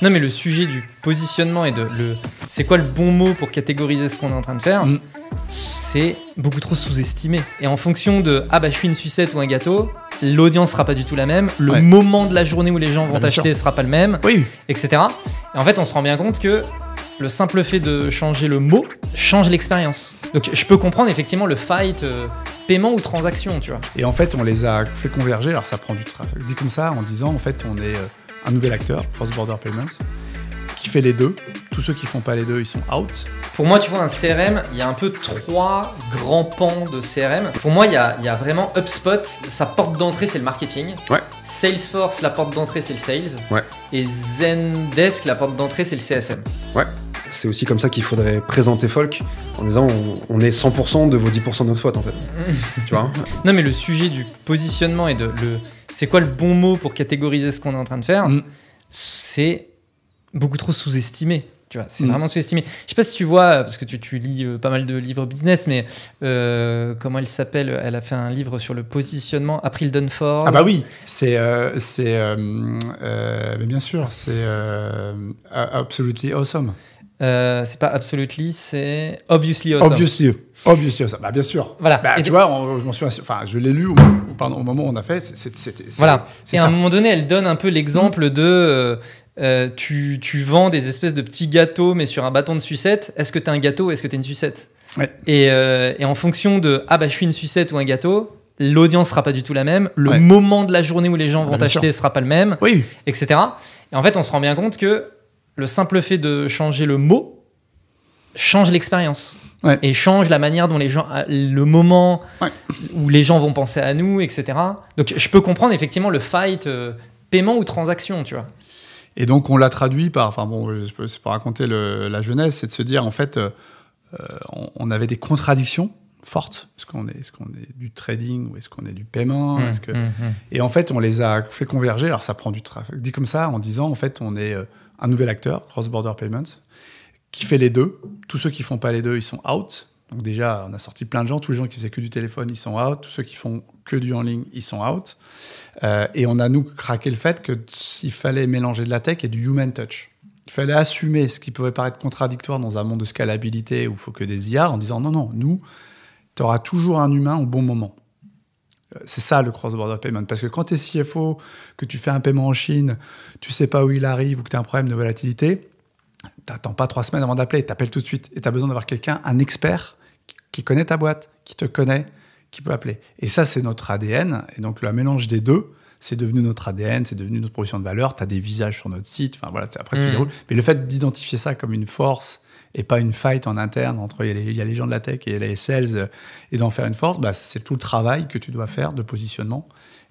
Non, mais le sujet du positionnement et c'est quoi le bon mot pour catégoriser ce qu'on est en train de faire, c'est beaucoup trop sous-estimé. Et en fonction de je suis une sucette ou un gâteau, l'audience sera pas du tout la même, le moment de la journée où les gens vont t'acheter sera pas le même, etc. Et en fait, on se rend bien compte que le simple fait de changer le mot change l'expérience. Donc je peux comprendre effectivement le fight paiement ou transaction, tu vois. Et en fait, on les a fait converger. Alors ça prend du travail. Dit comme ça, en disant en fait, on est un nouvel acteur, Cross Border Payments, qui fait les deux. Tous ceux qui font pas les deux, ils sont out. Pour moi, tu vois, un CRM, il y a un peu 3 grands pans de CRM. Pour moi, il y a vraiment HubSpot, sa porte d'entrée, c'est le marketing. Ouais. Salesforce, la porte d'entrée, c'est le sales. Ouais. Et Zendesk, la porte d'entrée, c'est le CSM. Ouais. C'est aussi comme ça qu'il faudrait présenter Folk, en disant on est 100% de vos 10% de HubSpot en fait. Tu vois. Non, mais le sujet du positionnement et c'est quoi le bon mot pour catégoriser ce qu'on est en train de faire, c'est beaucoup trop sous-estimé. Tu vois, c'est vraiment sous-estimé. Je sais pas si tu vois, parce que tu lis pas mal de livres business, mais comment elle s'appelle ? Elle a fait un livre sur le positionnement, April Dunford. Ah bah oui, c'est bien sûr, c'est Absolutely Awesome. C'est pas Absolutely, c'est Obviously Awesome. Obviously Awesome. Bah bien sûr. Voilà. Tu vois, je l'ai lu au moment où on a fait. Voilà. C'est et ça. à un moment donné, elle donne un peu l'exemple de tu vends des espèces de petits gâteaux, mais sur un bâton de sucette. Est-ce que t'es un gâteau ou est-ce que t'es une sucette ? Ouais. Et en fonction de je suis une sucette ou un gâteau, l'audience sera pas du tout la même, le Ouais. moment de la journée où les gens vont bien t'acheter sûr. sera pas le même, Oui. etc. Et en fait, on se rend bien compte que le simple fait de changer le mot change l'expérience. Ouais. Et change la manière dont les gens, le moment Ouais. où les gens vont penser à nous, etc. Donc je peux comprendre effectivement le fight paiement ou transaction, tu vois. Et donc on l'a traduit par, c'est pour raconter la genèse, c'est de se dire en fait, on avait des contradictions fortes. Est-ce qu'on est du trading ou est-ce qu'on est du paiement Et en fait, on les a fait converger. Alors ça prend du travail. Dit comme ça, en disant en fait, on est un nouvel acteur, Cross Border Payments, qui fait les deux. Tous ceux qui font pas les deux, ils sont out. Donc déjà, on a sorti plein de gens. Tous les gens qui faisaient que du téléphone, ils sont out. Tous ceux qui font que du en ligne, ils sont out. Et on a, nous, craqué le fait qu'il fallait mélanger de la tech et du human touch. Il fallait assumer ce qui pouvait paraître contradictoire dans un monde de scalabilité où il faut que des IA, en disant non, nous, tu auras toujours un humain au bon moment. C'est ça le cross-border payment. Parce que quand tu es CFO, que tu fais un paiement en Chine, tu sais pas où il arrive ou que tu as un problème de volatilité, t'attends pas 3 semaines avant d'appeler, t'appelles tout de suite. Et tu as besoin d'avoir quelqu'un, un expert, qui connaît ta boîte, qui te connaît, qui peut appeler. Et ça, c'est notre ADN. Et donc, le mélange des deux, c'est devenu notre ADN, c'est devenu notre proposition de valeur. Tu as des visages sur notre site. Enfin, voilà, après, tu déroules. Mais le fait d'identifier ça comme une force et pas une fight en interne entre il y a les gens de la tech et les sales et d'en faire une force, c'est tout le travail que tu dois faire de positionnement.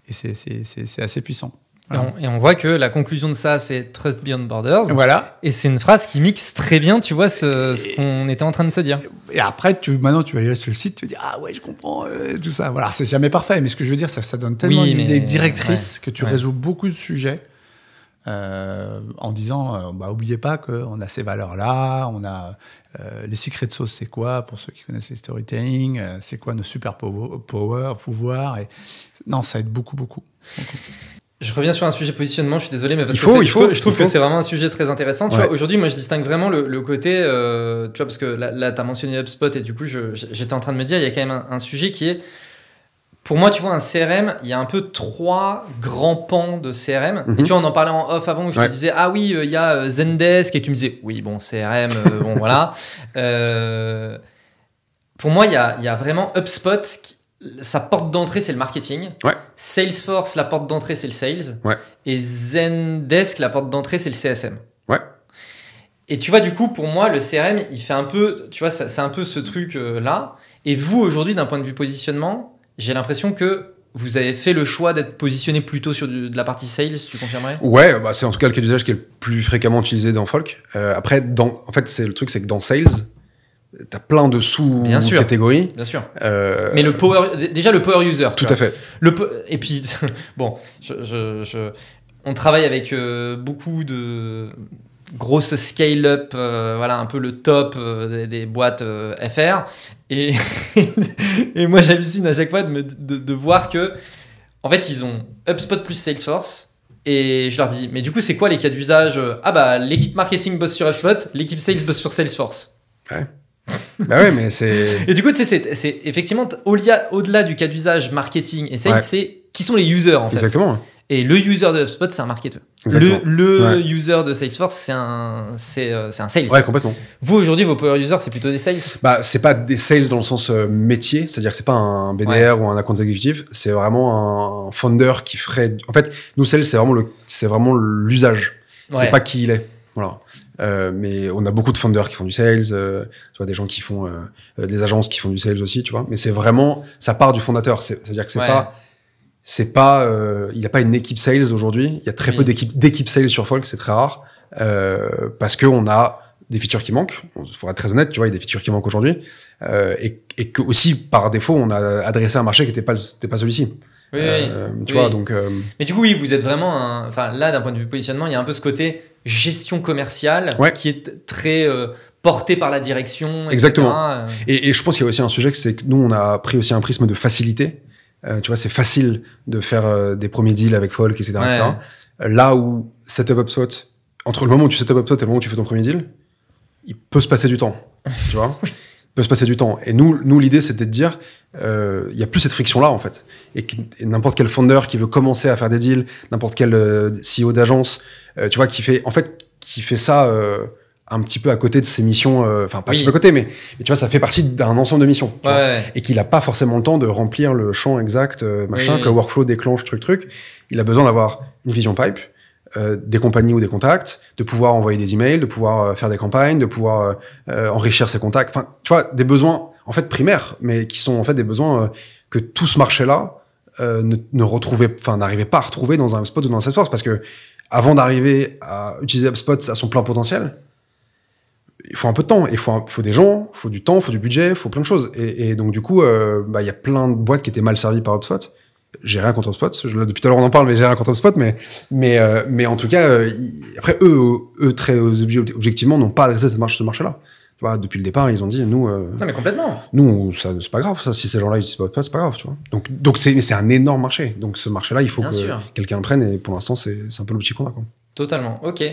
Et c'est assez puissant. Voilà. Et on voit que la conclusion de ça, c'est Trust Beyond Borders. Voilà. Et c'est une phrase qui mixe très bien, tu vois, ce qu'on était en train de se dire. Et après, maintenant, tu vas aller sur le site, tu vas dire ah ouais, je comprends tout ça. Voilà, c'est jamais parfait, mais ce que je veux dire, ça donne tellement une idée directrice que tu résous beaucoup de sujets en disant oubliez pas qu'on a ces valeurs-là, on a les secret sauce, c'est quoi pour ceux qui connaissent les storytelling, c'est quoi nos super pouvoirs. Et non, ça aide beaucoup. Je reviens sur un sujet positionnement, je suis désolé, mais parce je trouve que c'est vraiment un sujet très intéressant. Tu vois, aujourd'hui, moi, je distingue vraiment le côté, tu vois, parce que là tu as mentionné HubSpot et du coup, j'étais en train de me dire, il y a quand même un sujet qui est, pour moi, tu vois, un CRM, il y a un peu 3 grands pans de CRM. Et tu vois, on en parlait en off avant où je te disais, ah oui, il y a Zendesk, et tu me disais, oui, bon, CRM, bon, voilà. Pour moi, il y a vraiment HubSpot sa porte d'entrée, c'est le marketing. Ouais. Salesforce, la porte d'entrée, c'est le sales. Ouais. Et Zendesk, la porte d'entrée, c'est le CSM. Ouais. Et tu vois, du coup, pour moi, le CRM, il fait un peu... Tu vois, c'est un peu ce truc-là. Et vous, aujourd'hui, d'un point de vue positionnement, j'ai l'impression que vous avez fait le choix d'être positionné plutôt sur de la partie sales, tu confirmerais ? Ouais, c'est en tout cas le cas d'usage qui est le plus fréquemment utilisé dans Folk. Après, en fait, c'est que dans Sales... T'as plein de sous-catégories. Bien sûr. Mais le power user. Tout à fait. Et puis, bon, on travaille avec beaucoup de grosses scale-up, voilà, un peu le top des boîtes FR. Et moi, j'hallucine à chaque fois de voir que, en fait, ils ont HubSpot plus Salesforce Et je leur dis, mais du coup, c'est quoi les cas d'usage? Ah bah, l'équipe marketing bosse sur HubSpot, l'équipe sales bosse sur Salesforce. Ouais. Bah ouais, mais c'est... Et du coup, tu sais, c'est effectivement, au-delà du cas d'usage marketing et sales, c'est qui sont les users, en fait. Exactement. Et le user de HubSpot, c'est un marketeur. Le user de Salesforce, c'est un sales. Ouais, complètement. Vous, aujourd'hui, vos power users, c'est plutôt des sales? Bah, c'est pas des sales dans le sens métier, c'est-à-dire que c'est pas un BDR ou un account executive, c'est vraiment un founder qui ferait... En fait, nous, sales, c'est vraiment l'usage. Ouais. C'est pas qui il est. Voilà. Mais on a beaucoup de founders qui font du sales, tu vois, des gens qui font des agences qui font du sales aussi, tu vois. Mais c'est vraiment, ça part du fondateur. C'est-à-dire que c'est pas, il n'y a pas une équipe sales aujourd'hui. Il y a très peu d'équipes sales sur Folk, c'est très rare, parce que on a des features qui manquent. Il faut être très honnête, tu vois, il y a des features qui manquent aujourd'hui, et que aussi par défaut, on a adressé un marché qui n'était pas celui-ci. Tu vois, donc. Mais du coup, oui, vous êtes vraiment, enfin là, d'un point de vue positionnement, il y a un peu ce côté gestion commerciale qui est très porté par la direction. Exactement. Et je pense qu'il y a aussi un sujet, c'est que nous, on a pris aussi un prisme de facilité. Tu vois, c'est facile de faire des premiers deals avec Folk, etc. etc. Là où setup HubSpot, entre le moment où tu setup HubSpot et le moment où tu fais ton premier deal, il peut se passer du temps. Tu vois, il peut se passer du temps. Et nous l'idée, c'était de dire, il y a plus cette friction-là, en fait. Et n'importe quel founder qui veut commencer à faire des deals, n'importe quel CEO d'agence, tu vois, qui fait ça un petit peu à côté de ses missions, enfin pas un petit peu à côté, mais tu vois, ça fait partie d'un ensemble de missions, tu vois, et qu'il a pas forcément le temps de remplir le champ exact, que le workflow déclenche truc. Il a besoin d'avoir une vision pipe, des compagnies ou des contacts, de pouvoir envoyer des emails, de pouvoir faire des campagnes, de pouvoir enrichir ses contacts, enfin, tu vois, des besoins en fait primaires, mais qui sont en fait des besoins que tout ce marché-là n'arrivait pas à retrouver dans un HubSpot ou dans un Salesforce, parce que avant d'arriver à utiliser HubSpot à son plein potentiel, il faut un peu de temps, il faut des gens, il faut du temps, il faut du budget, il faut plein de choses. Et donc, du coup, y a plein de boîtes qui étaient mal servies par HubSpot. J'ai rien contre HubSpot. Depuis tout à l'heure, on en parle, mais j'ai rien contre HubSpot. Mais en tout cas, après, eux très objectivement, n'ont pas adressé ce marché-là. Tu vois, depuis le départ, ils ont dit, nous... non, mais complètement. Nous, ça, c'est pas grave. Ça, si ces gens-là utilisent HubSpot, c'est pas grave, tu vois. Donc c'est un énorme marché. Donc, ce marché-là, il faut que quelqu'un le prenne. Et pour l'instant, c'est un peu l'outil qu'on a, quoi. Totalement. Ok.